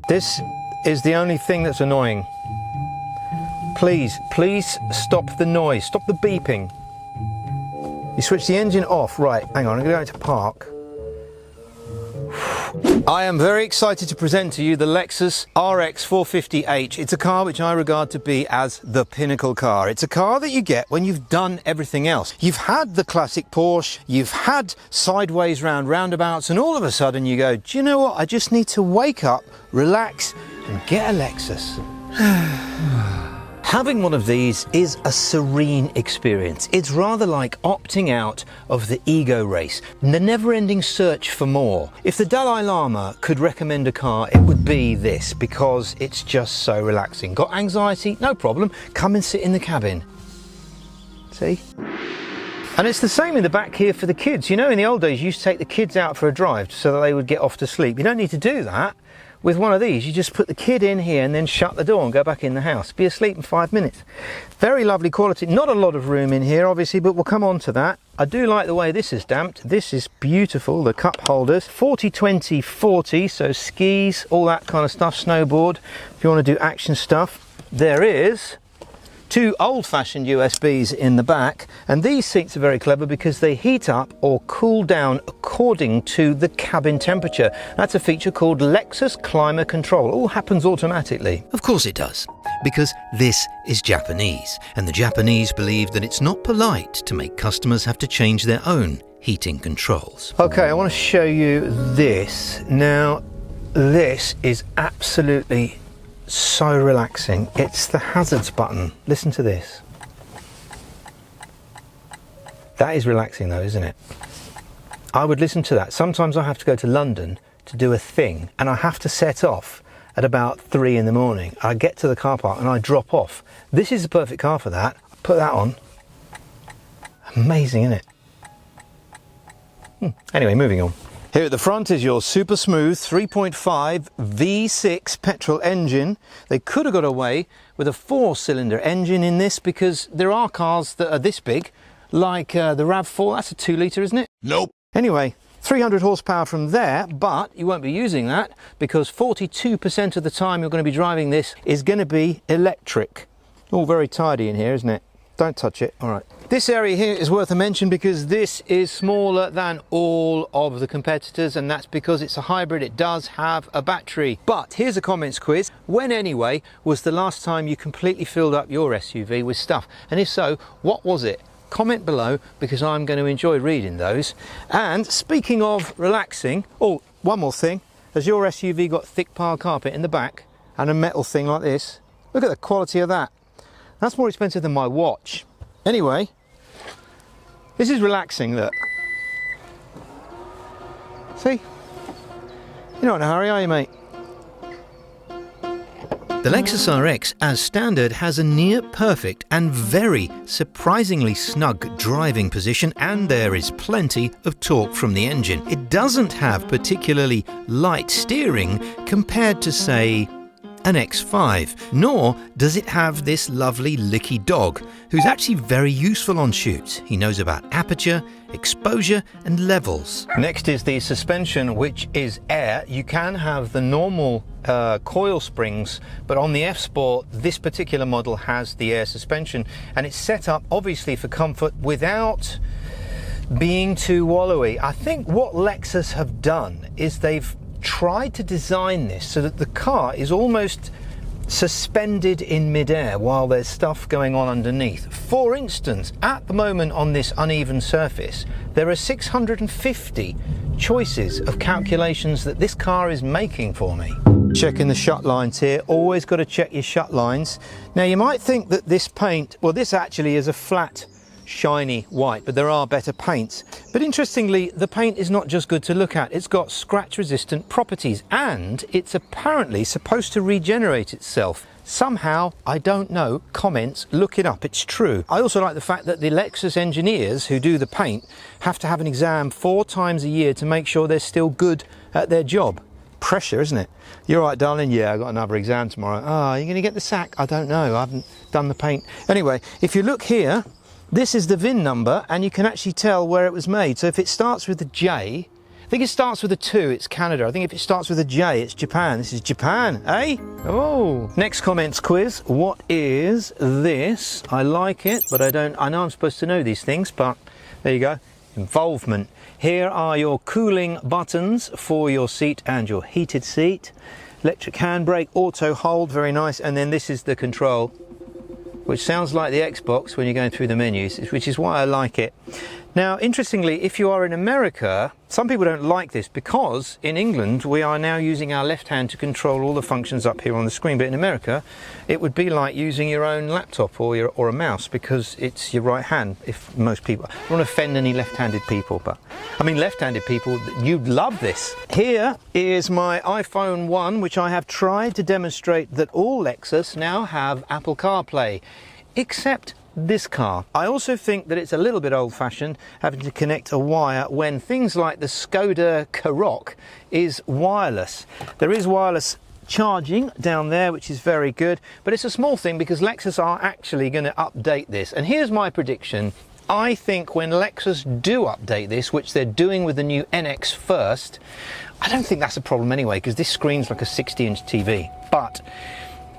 This is the only thing that's annoying. Please stop the noise, stop the beeping. You switch the engine off, right, hang on, I'm gonna go into park. I am very excited to present to you the Lexus RX450h. It's a car which I regard to be as the pinnacle car. It's a car that you get when you've done everything else. You've had the classic Porsche, you've had sideways round roundabouts, and all of a sudden you go, do you know what? I just need to wake up, relax, and get a Lexus. Having one of these is a serene experience. It's rather like opting out of the ego race, the never-ending search for more. If the Dalai Lama could recommend a car, it would be this, because it's just so relaxing. Got anxiety? No problem. Come and sit in the cabin. See? And it's the same in the back here for the kids. You know, in the old days, you used to take the kids out for a drive so that they would get off to sleep. You don't need to do that. With one of these, you just put the kid in here and then shut the door and go back in the house. Be asleep in 5 minutes. Very lovely quality. Not a lot of room in here, obviously, but we'll come on to that. I do like the way this is damped. This is beautiful, the cup holders. 40-20-40, so skis, all that kind of stuff, snowboard. If you want to do action stuff. There is 2 old-fashioned USBs in the back, and these seats are very clever because they heat up or cool down according to the cabin temperature. That's a feature called Lexus Climate Control. All happens automatically. Of course it does, because this is Japanese, and the Japanese believe that it's not polite to make customers have to change their own heating controls. Okay, I want to show you this. Now, this is absolutely so relaxing. It's the hazards button. Listen to this. That is relaxing though, isn't it? I would listen to that. Sometimes I have to go to London to do a thing and I have to set off at about 3 in the morning. I get to the car park and I drop off. This is the perfect car for that. Put that on. Amazing, isn't it? Anyway, moving on. Here at the front is your super smooth 3.5 V6 petrol engine. They could have got away with a 4-cylinder engine in this because there are cars that are this big, like the RAV4. That's a 2-litre, isn't it? Nope. Anyway, 300 horsepower from there, but you won't be using that because 42% of the time you're going to be driving this is going to be electric. All very tidy in here, isn't it? Don't touch it. All right. This area here is worth a mention because this is smaller than all of the competitors, and that's because it's a hybrid. It does have a battery. But here's a comments quiz. When anyway was the last time you completely filled up your SUV with stuff? And if so, what was it? Comment below because I'm going to enjoy reading those. And speaking of relaxing, oh, one more thing. Has your SUV got thick pile carpet in the back and a metal thing like this? Look at the quality of that. That's more expensive than my watch. Anyway, this is relaxing, look. See? You're not in a hurry, are you, mate? The Lexus RX, as standard, has a near perfect and very surprisingly snug driving position, and there is plenty of torque from the engine. It doesn't have particularly light steering compared to, say, an X5, nor does it have this lovely licky dog, who's actually very useful on shoots. He knows about aperture, exposure and levels. Next is the suspension, which is air. You can have the normal coil springs, but on the F Sport, this particular model has the air suspension, and it's set up obviously for comfort without being too wallowy. I think what Lexus have done is they've tried to design this so that the car is almost suspended in midair while there's stuff going on underneath. For instance, at the moment on this uneven surface, there are 650 choices of calculations that this car is making for me. Checking the shut lines here. Always got to check your shut lines. Now you might think that this paint, well, this actually is a flat shiny white, but there are better paints. But interestingly, the paint is not just good to look at, it's got scratch resistant properties, and it's apparently supposed to regenerate itself. Somehow, I don't know, comments, look it up, it's true. I also like the fact that the Lexus engineers who do the paint have to have an exam 4 times a year to make sure they're still good at their job. Pressure, isn't it? You're right, darling. Yeah, I've got another exam tomorrow. Oh, you're going to get the sack? I don't know, I haven't done the paint. Anyway, if you look here, this is the VIN number, and you can actually tell where it was made. So if it starts with a J, think it starts with a 2, it's Canada. I think if it starts with a J, it's Japan. This is Japan, eh? Oh. Next comments quiz. What is this? I like it, but I know I'm supposed to know these things, but there you go. Involvement. Here are your cooling buttons for your seat and your heated seat. Electric handbrake, auto hold, very nice. And then this is the control, which sounds like the Xbox when you're going through the menus, which is why I like it. Now, interestingly, if you are in America, some people don't like this because in England we are now using our left hand to control all the functions up here on the screen. But in America, it would be like using your own laptop or a mouse because it's your right hand. If most people, I don't want to offend any left-handed people, but I mean left-handed people, you'd love this. Here is my iPhone 1, which I have tried to demonstrate that all Lexus now have Apple CarPlay, except this car. I also think that it's a little bit old-fashioned having to connect a wire when things like the Skoda Karoq is wireless. There is wireless charging down there, which is very good, but it's a small thing because Lexus are actually going to update this. And here's my prediction. I think when Lexus do update this, which they're doing with the new NX first, I don't think that's a problem anyway because this screen's like a 60-inch TV, but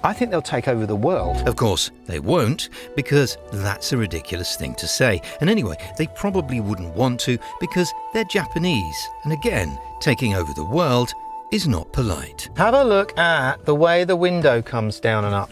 I think they'll take over the world. Of course, they won't, because that's a ridiculous thing to say. And anyway, they probably wouldn't want to because they're Japanese. And again, taking over the world is not polite. Have a look at the way the window comes down and up.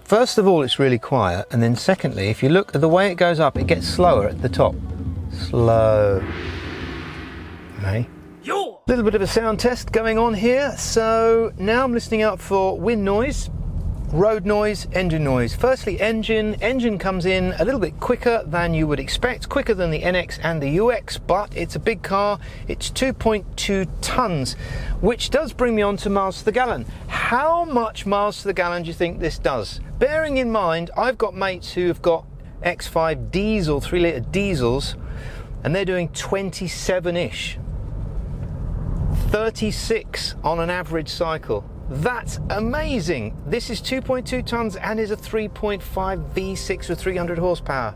First of all, it's really quiet. And then secondly, if you look at the way it goes up, it gets slower at the top. Slow. Okay. A little bit of a sound test going on here. So now I'm listening out for wind noise, road noise, engine noise. Firstly, engine comes in a little bit quicker than you would expect, quicker than the NX and the UX, but it's a big car. It's 2.2 tons, which does bring me on to miles to the gallon. How much miles to the gallon do you think this does? Bearing in mind, I've got mates who have got X5 diesel, 3-litre diesels, and they're doing 27-ish. 36 on an average cycle. That's amazing. This is 2.2 tons and is a 3.5 V6 with 300 horsepower.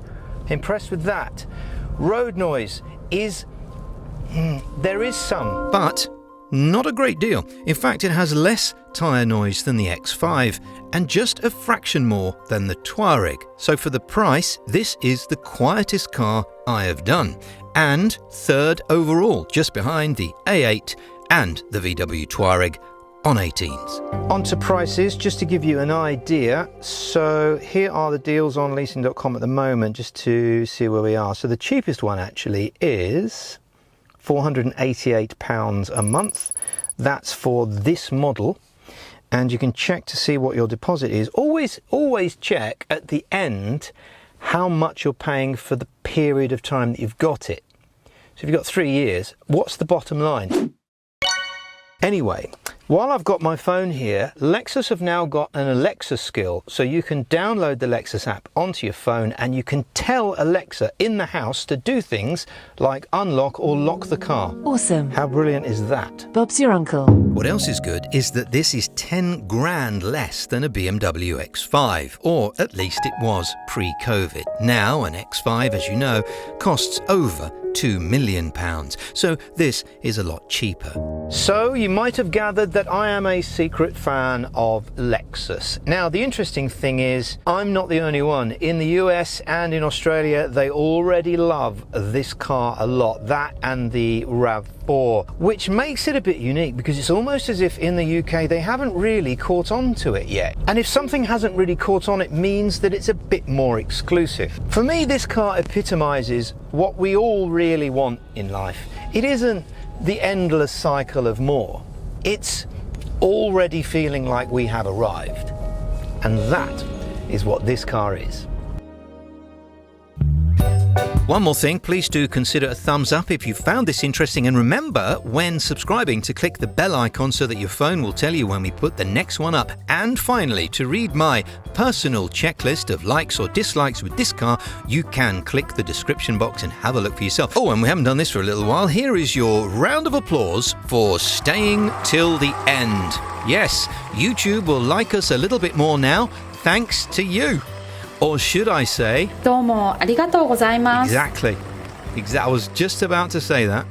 Impressed with that. Road noise is, there is some. But not a great deal. In fact, it has less tyre noise than the X5 and just a fraction more than the Touareg. So for the price, this is the quietest car I have done. And third overall, just behind the A8 and the VW Touareg on 18s. On to prices, just to give you an idea. So here are the deals on Leasing.com at the moment, just to see where we are. So the cheapest one actually is £488 a month. That's for this model. And you can check to see what your deposit is. Always check at the end how much you're paying for the period of time that you've got it. So if you've got 3 years, what's the bottom line? Anyway, while I've got my phone here, Lexus have now got an Alexa skill. So you can download the Lexus app onto your phone and you can tell Alexa in the house to do things like unlock or lock the car. Awesome. How brilliant is that? Bob's your uncle. What else is good is that this is 10 grand less than a BMW X5, or at least it was pre-COVID. Now an X5, as you know, costs over £2 million, so this is a lot cheaper. So you might have gathered that I am a secret fan of Lexus. Now the interesting thing is I'm not the only one. In the US and in Australia they already love this car a lot, that and the RAV4, which makes it a bit unique because it's almost as if in the UK they haven't really caught on to it yet. And if something hasn't really caught on, it means that it's a bit more exclusive. For me, this car epitomizes what we all really want in life. It isn't the endless cycle of more. It's already feeling like we have arrived. And that is what this car is. One more thing, please do consider a thumbs up if you found this interesting, and remember when subscribing to click the bell icon so that your phone will tell you when we put the next one up. And finally, to read my personal checklist of likes or dislikes with this car, you can click the description box and have a look for yourself. Oh, and we haven't done this for a little while. Here is your round of applause for staying till the end. Yes, YouTube will like us a little bit more now, thanks to you. Or should I say, どうもありがとうございます。 exactly. I was just about to say that.